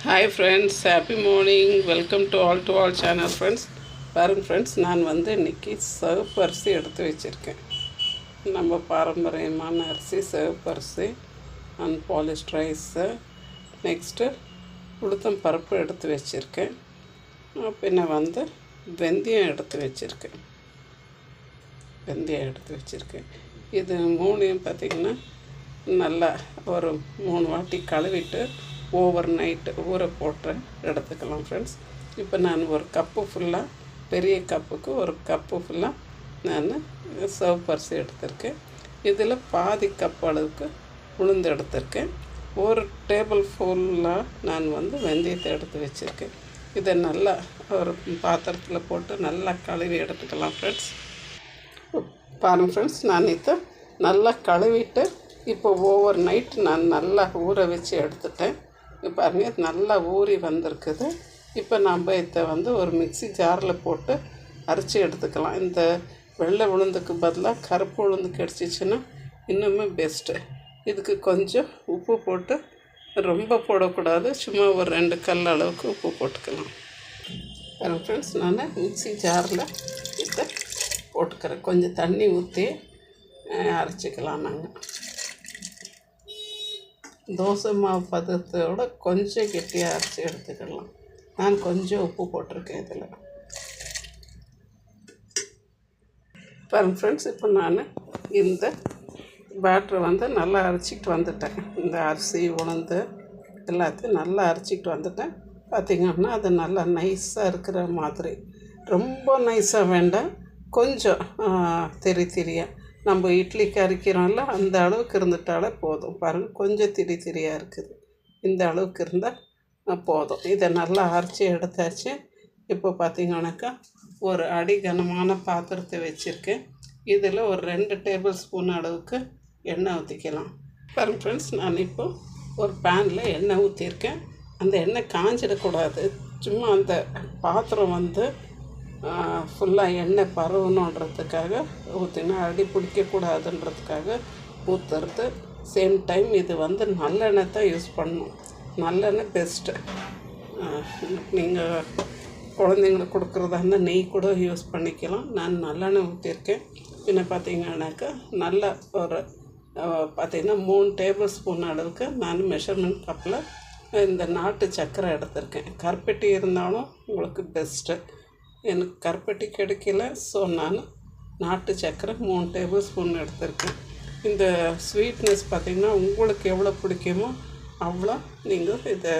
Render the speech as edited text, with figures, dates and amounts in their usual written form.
Hi friends, happy morning. Welcome to all channel friends. பாருங்கள் friends, நான் இன்றைக்கி சிவப்பு அரிசி எடுத்து வச்சுருக்கேன். நம்ம பாரம்பரியமான அரிசி சிவப்பு அரிசி, அன்பாலிஷ்ட் ரைஸு, நெக்ஸ்ட்டு உளுத்தம் பருப்பு எடுத்து வச்சுருக்கேன். பின்ன வெந்தயம் எடுத்து வச்சுருக்கேன். இது மூணையும் பார்த்திங்கன்னா நல்லா ஒரு 3 வாட்டி கழுவிட்டு ஓவர் நைட்டு ஊற போட்டு எடுத்துக்கலாம் ஃப்ரெண்ட்ஸ். இப்போ நான் ஒரு கப்பு ஃபுல்லாக, பெரிய கப்புக்கு ஒரு கப்பு ஃபுல்லாக நான் சிவப்பு அரிசி எடுத்திருக்கேன். இதில் பாதி கப் அளவுக்கு உளுந்து எடுத்திருக்கேன். ஒரு டேபிள் ஃபுல்லாக நான் வெந்தயத்தை எடுத்து வச்சுருக்கேன். இதை நல்லா ஒரு பாத்திரத்தில் போட்டு நல்லா கழுவி எடுத்துக்கலாம் ஃப்ரெண்ட்ஸ். பாருங்கள் ஃப்ரெண்ட்ஸ், நான் இதை நல்லா கழுவிட்டு இப்போ ஓவர் நைட் நான் நல்லா ஊற வச்சு எடுத்துட்டேன். பாருங்கள், நல்லா ஊறி வந்திருக்குது. இப்போ நம்ம இதை ஒரு மிக்ஸி ஜாரில் போட்டு அரைச்சி எடுத்துக்கலாம். இந்த வெள்ளை உளுந்துக்கு பதிலாக கருப்பு உளுந்து கிடச்சிச்சின்னா இன்னுமே பெஸ்ட்டு. இதுக்கு கொஞ்சம் உப்பு போட்டு, ரொம்ப போடக்கூடாது, சும்மா ஒரு 2 கல் அளவுக்கு உப்பு போட்டுக்கலாம். பாருங்கள் ஃப்ரெண்ட்ஸ், நான் மிக்ஸி ஜாரில் இதை போட்டுக்கிறேன். கொஞ்சம் தண்ணி ஊற்றி அரைச்சிக்கலாம். நாங்கள் தோசை மாவு பதத்தோட கொஞ்சம் கெட்டியாக அரைச்சி எடுத்துக்கலாம். நான் கொஞ்சம் உப்பு போட்டிருக்கேன் இதில். பாருங்கள் ஃப்ரெண்ட்ஸ், இப்போ நான் இந்த பேட்டரை நல்லா அரைச்சிக்கிட்டு வந்துட்டேன். இந்த அரிசி உளுந்து எல்லாத்தையும் நல்லா அரைச்சிக்கிட்டு வந்துட்டேன். பார்த்திங்கன்னா அது நல்லா நைஸாக இருக்கிற மாதிரி, ரொம்ப நைஸாக வேண்டாம், கொஞ்சம் திரியாக நம்ம இட்லிக்கு அரைக்கிறோம்ல அந்த அளவுக்கு இருந்துட்டாலே போதும். பாருங்கள், கொஞ்சம் திரியாக இருக்குது, இந்த அளவுக்கு இருந்தால் போதும். இதை நல்லா அரைச்சி எடுத்தாச்சு. இப்போ பார்த்திங்கனாக்கா ஒரு அடிகனமான பாத்திரத்தை வச்சுருக்கேன். இதில் ஒரு 2 டேபிள் ஸ்பூன் அளவுக்கு எண்ணெய் ஊற்றிக்கலாம். பாருங்கள் ஃப்ரெண்ட்ஸ், நான் இப்போ ஒரு பேனில் எண்ணெய் ஊற்றிருக்கேன். அந்த எண்ணெய் காஞ்சிடக்கூடாது, சும்மா அந்த பாத்திரம் ஃபுல்லாக எண்ணெய் பரவணுன்றதுக்காக ஊற்றினா அடி பிடிக்கக்கூடாதுன்றதுக்காக ஊற்றுறது. சேம் டைம் இது நல்லெண்ணெய் தான் யூஸ் பண்ணணும். நல்லெண்ணெய் பெஸ்ட்டு. நீங்கள் குழந்தைங்களுக்கு கொடுக்குறதா இருந்தால் நெய் கூட யூஸ் பண்ணிக்கலாம். நான் நல்லெண்ணெய் ஊற்றிருக்கேன். பின்ன பார்த்திங்கன்னாக்கா நல்லா ஒரு 3 டேபிள் ஸ்பூன் அளவுக்கு நான் மெஷர்மெண்ட் கப்பில் இந்த நாட்டு சர்க்கரை எடுத்திருக்கேன். கருப்பட்டி இருந்தாலும் உங்களுக்கு பெஸ்ட்டு. எனக்கு கருப்பட்டி கிடைக்கல, ஸோ நான் நாட்டு சர்க்கரை 3 டேபிள் ஸ்பூன் எடுத்திருக்கேன். இந்த ஸ்வீட்னஸ் பார்த்திங்கன்னா உங்களுக்கு எவ்வளோ பிடிக்குமோ அவ்வளோ நீங்கள் இதை